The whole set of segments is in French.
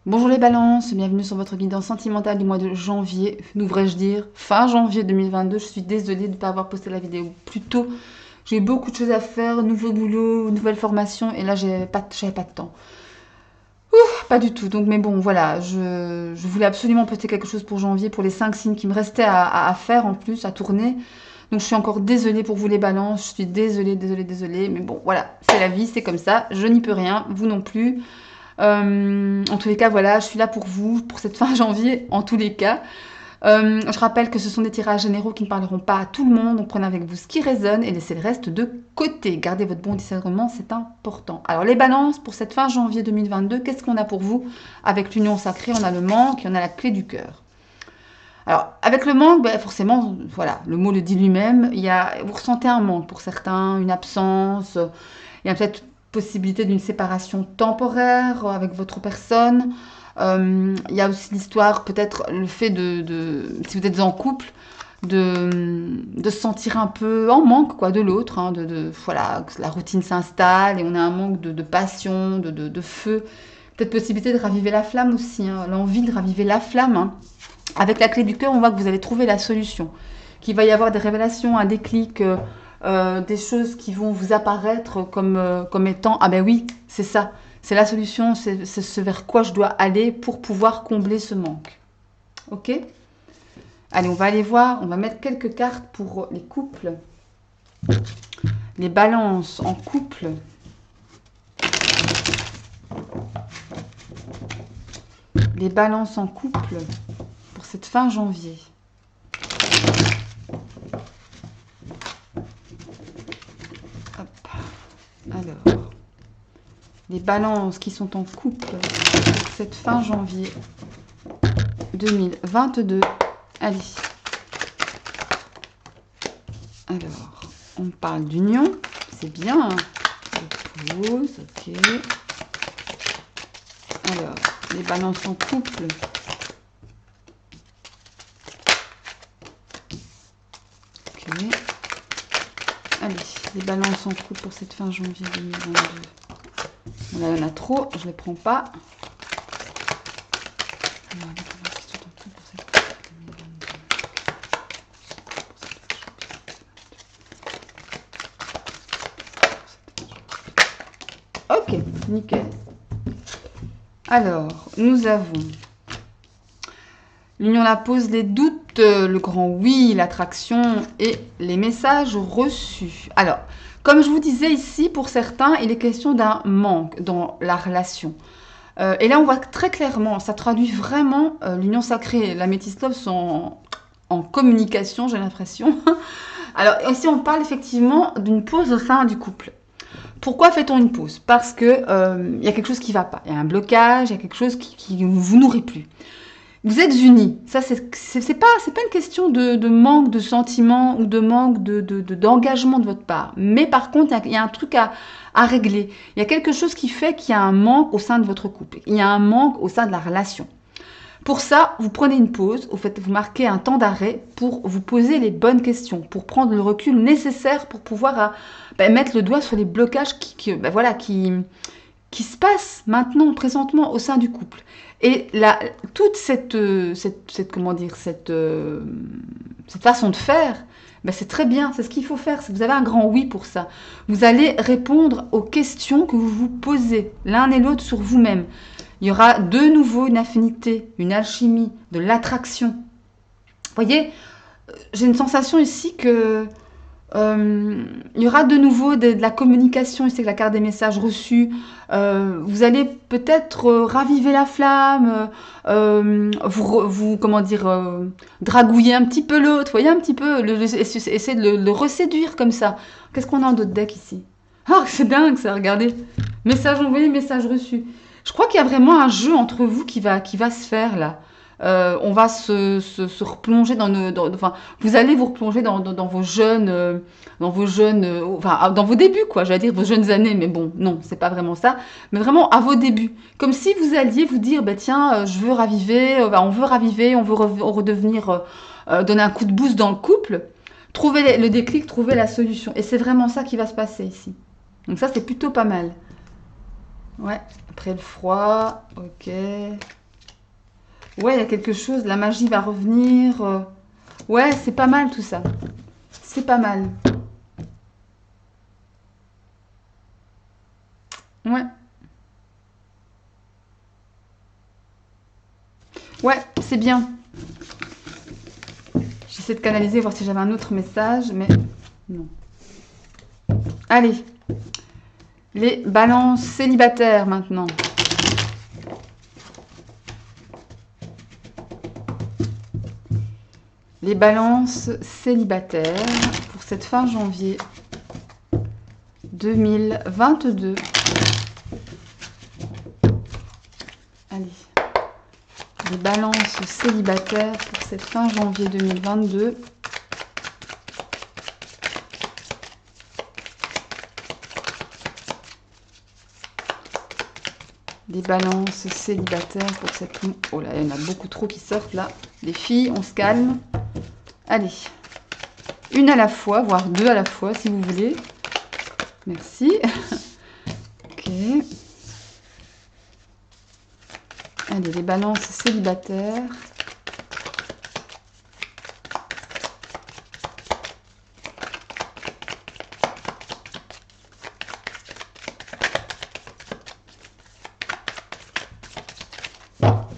Bonjour les balances, bienvenue sur votre guidance sentimentale du mois de janvier, devrais-je dire, fin janvier 2022. Je suis désolée de ne pas avoir posté la vidéo plus tôt. J'ai eu beaucoup de choses à faire, nouveau boulot, nouvelle formation, et là j'avais pas de temps. Pas du tout, donc mais bon voilà, je voulais absolument poster quelque chose pour janvier, pour les 5 signes qui me restaient à faire en plus, à tourner. Donc je suis encore désolée pour vous les balances, je suis désolée, mais bon voilà, c'est la vie, c'est comme ça, je n'y peux rien, vous non plus. En tous les cas, voilà, je suis là pour vous, pour cette fin janvier, en tous les cas. Je rappelle que ce sont des tirages généraux qui ne parleront pas à tout le monde, donc prenez avec vous ce qui résonne et laissez le reste de côté. Gardez votre bon discernement, c'est important. Alors les balances, pour cette fin janvier 2022, qu'est-ce qu'on a pour vous? Avec l'union sacrée, on a le manque et on a la clé du cœur. Alors, avec le manque, ben, forcément, voilà, le mot le dit lui-même, vous ressentez un manque pour certains, une absence, il y a peut-être possibilité d'une séparation temporaire avec votre personne. Il y a aussi l'histoire, peut-être le fait si vous êtes en couple, de se sentir un peu en manque quoi, de l'autre, hein, voilà, que la routine s'installe et on a un manque de passion, de feu. Peut-être possibilité de raviver la flamme aussi, hein, l'envie de raviver la flamme, hein. Avec la clé du cœur, on voit que vous allez trouver la solution, qu'il va y avoir des révélations, un déclic, des choses qui vont vous apparaître comme étant « Ah ben oui, c'est ça, c'est la solution, c'est ce vers quoi je dois aller pour pouvoir combler ce manque. » Ok? Allez, on va aller voir, on va mettre quelques cartes pour les couples. Les balances en couple. Les balances en couple pour cette fin janvier. Hop. Alors, les balances qui sont en couple pour cette fin janvier 2022. Allez. Alors, on parle d'union, c'est bien. Je pose, ok. Alors, les balances en couple. Ok. Allez, les balances en couple pour cette fin janvier 2022. Là, il y en a trop, je ne les prends pas. Alors, ok, nickel. Alors, nous avons l'union, la pause, les doutes, le grand oui, l'attraction et les messages reçus. Alors, comme je vous disais ici, pour certains, il est question d'un manque dans la relation. Et là, on voit très clairement, ça traduit vraiment l'union sacrée et la Métis Love sont en communication, j'ai l'impression. Alors, ici, on parle effectivement d'une pause au sein du couple. Pourquoi fait-on une pause? Parce que y a quelque chose qui ne va pas. Il y a un blocage, il y a quelque chose qui ne vous nourrit plus. Vous êtes unis. Ça, c'est pas une question de manque de sentiments ou de manque d'engagement de votre part. Mais par contre, il y a un truc à régler. Il y a quelque chose qui fait qu'il y a un manque au sein de votre couple. Il y a un manque au sein de la relation. Pour ça, vous prenez une pause, vous marquez un temps d'arrêt pour vous poser les bonnes questions, pour prendre le recul nécessaire pour pouvoir mettre le doigt sur les blocages qui se passent maintenant, présentement, au sein du couple. Et toute cette façon de faire, c'est très bien, c'est ce qu'il faut faire. Vous avez un grand oui pour ça. Vous allez répondre aux questions que vous vous posez, l'un et l'autre sur vous-même. Il y aura de nouveau une affinité, une alchimie, de l'attraction. Vous voyez, j'ai une sensation ici que il y aura de nouveau de la communication ici avec la carte des messages reçus. Vous allez peut-être raviver la flamme, dragouiller un petit peu l'autre, voyez un petit peu, essayer de le reséduire comme ça. Qu'est-ce qu'on a en d'autres decks ici? Ah, c'est dingue ça, regardez. Message envoyé, message reçu. Je crois qu'il y a vraiment un jeu entre vous qui va se faire là. On va se replonger enfin, vous allez vous replonger dans vos jeunes, enfin, dans vos débuts, quoi. J'allais dire vos jeunes années, mais bon, non, c'est pas vraiment ça. Mais vraiment à vos débuts. Comme si vous alliez vous dire, bah, tiens, je veux raviver, on veut raviver, on veut redevenir, donner un coup de boost dans le couple. Trouver le déclic, trouver la solution. Et c'est vraiment ça qui va se passer ici. Donc ça, c'est plutôt pas mal. Ouais, après le froid, ok. Ouais, il y a quelque chose, la magie va revenir. Ouais, c'est pas mal tout ça. C'est pas mal. Ouais. Ouais, c'est bien. J'essaie de canaliser, voir si j'avais un autre message, mais non. Allez, les balances célibataires maintenant. Les balances célibataires pour cette fin janvier 2022. Allez, les balances célibataires pour cette fin janvier 2022. Les balances célibataires pour cette... Oh là, il y en a beaucoup trop qui sortent là. Les filles, on se calme. Allez, une à la fois, voire deux à la fois si vous voulez. Merci. Ok. Allez, les balances célibataires.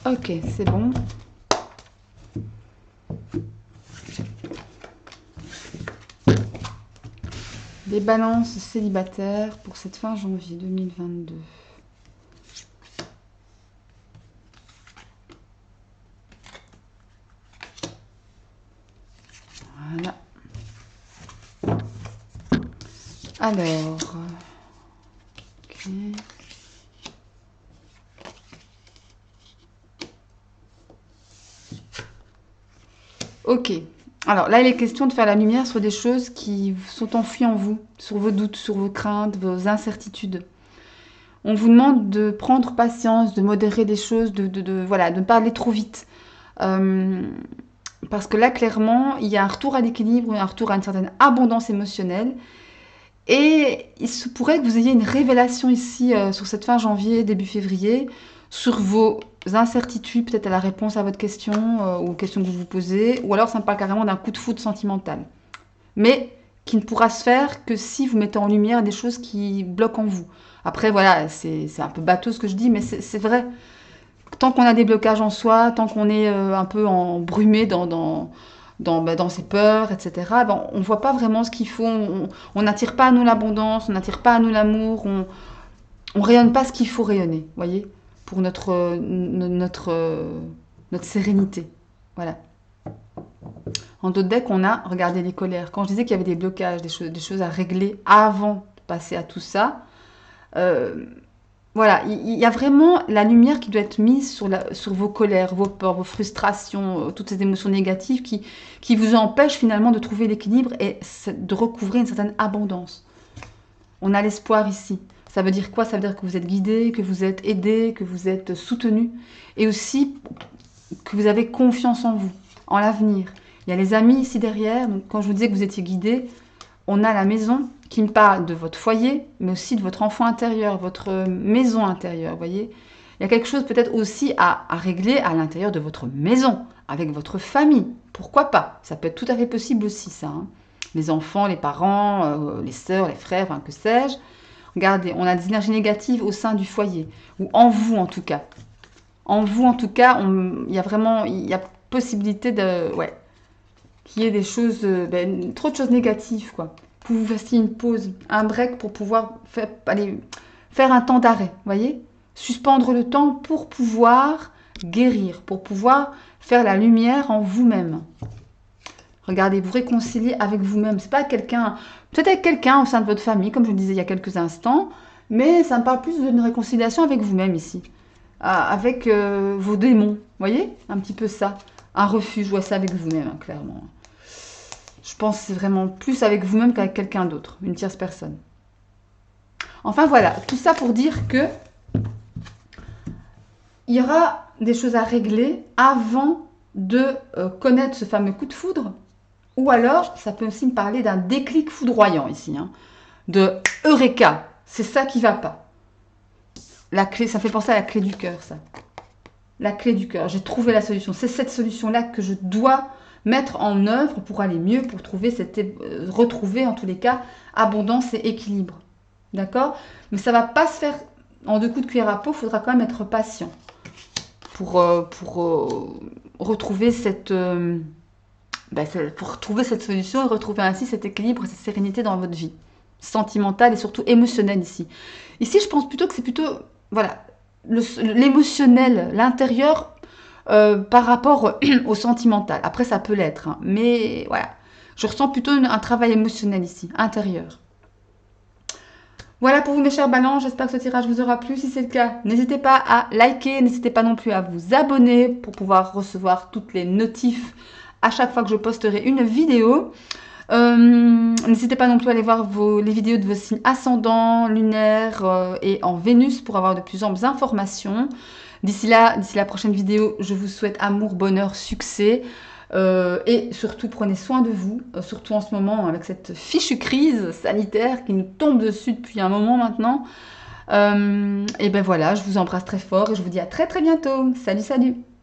Ok, c'est bon. Les balances célibataires pour cette fin janvier 2022. Voilà. Alors, ok. Ok. Alors là, il est question de faire la lumière sur des choses qui sont enfouies en vous, sur vos doutes, sur vos craintes, vos incertitudes. On vous demande de prendre patience, de modérer des choses, voilà, de ne pas aller trop vite. Parce que là, clairement, il y a un retour à l'équilibre, un retour à une certaine abondance émotionnelle. Et il se pourrait que vous ayez une révélation ici sur cette fin janvier, début février, sur vos incertitudes, peut-être à la réponse à votre question ou aux questions que vous vous posez, ou alors ça me parle carrément d'un coup de foudre sentimental. Mais qui ne pourra se faire que si vous mettez en lumière des choses qui bloquent en vous. Après, voilà, c'est un peu bateau ce que je dis, mais c'est vrai. Tant qu'on a des blocages en soi, tant qu'on est un peu embrumé dans ses peurs, etc., ben, on ne voit pas vraiment ce qu'il faut. On n'attire pas à nous l'abondance, on n'attire pas à nous l'amour, on ne rayonne pas ce qu'il faut rayonner, voyez, pour notre sérénité. Voilà. En d'autres decks, on a, regardez les colères. Quand je disais qu'il y avait des blocages, des choses à régler avant de passer à tout ça, voilà, il y a vraiment la lumière qui doit être mise sur vos colères, vos peurs, vos frustrations, toutes ces émotions négatives qui vous empêchent finalement de trouver l'équilibre et de recouvrir une certaine abondance. On a l'espoir ici. Ça veut dire quoi? Ça veut dire que vous êtes guidé, que vous êtes aidé, que vous êtes soutenu et aussi que vous avez confiance en vous, en l'avenir. Il y a les amis ici derrière. Donc, quand je vous disais que vous étiez guidé, on a la maison qui me parle de votre foyer, mais aussi de votre enfant intérieur, votre maison intérieure, vous voyez. Il y a quelque chose peut-être aussi à régler à l'intérieur de votre maison, avec votre famille. Pourquoi pas? Ça peut être tout à fait possible aussi, ça. Hein. Les enfants, les parents, les sœurs, les frères, enfin, que sais-je. Regardez, on a des énergies négatives au sein du foyer, ou en vous en tout cas. En vous en tout cas, il y a possibilité ouais, qu'il y ait des choses, trop de choses négatives, quoi. Pour que vous fassiez une pause, un break pour pouvoir faire un temps d'arrêt, voyez. Suspendre le temps pour pouvoir guérir, pour pouvoir faire la lumière en vous-même. Regardez, vous réconcilier avec vous-même. C'est pas quelqu'un, peut-être avec quelqu'un au sein de votre famille, comme je le disais il y a quelques instants, mais ça me parle plus d'une réconciliation avec vous-même ici, avec vos démons, voyez, un petit peu ça, un refuge, je vois ça avec vous-même, hein, clairement. Je pense que c'est vraiment plus avec vous-même qu'avec quelqu'un d'autre, une tierce personne. Enfin voilà, tout ça pour dire que il y aura des choses à régler avant de connaître ce fameux coup de foudre. Ou alors, ça peut aussi me parler d'un déclic foudroyant ici, hein, de Eureka. C'est ça qui va pas. La clé, ça fait penser à la clé du cœur, ça. la clé du cœur. J'ai trouvé la solution. C'est cette solution-là que je dois mettre en œuvre pour aller mieux, pour retrouver en tous les cas abondance et équilibre. D'accord? Mais ça ne va pas se faire en 2 coups de cuillère à peau. Il faudra quand même être patient pour retrouver pour retrouver cette solution et retrouver ainsi cet équilibre et cette sérénité dans votre vie sentimentale et surtout émotionnelle ici. Ici, je pense plutôt que c'est plutôt, voilà, l'émotionnel, l'intérieur par rapport au sentimental. Après, ça peut l'être, hein, mais voilà. Je ressens plutôt un travail émotionnel ici, intérieur. Voilà pour vous mes chers balances, j'espère que ce tirage vous aura plu. Si c'est le cas, n'hésitez pas à liker, n'hésitez pas non plus à vous abonner pour pouvoir recevoir toutes les notifs à chaque fois que je posterai une vidéo. N'hésitez pas non plus à aller voir les vidéos de vos signes ascendants, lunaires et en Vénus pour avoir de plus amples informations. D'ici la prochaine vidéo, je vous souhaite amour, bonheur, succès. Et surtout, prenez soin de vous, surtout en ce moment avec cette fichue crise sanitaire qui nous tombe dessus depuis un moment maintenant. Et ben voilà, je vous embrasse très fort et je vous dis à très très bientôt. Salut, salut!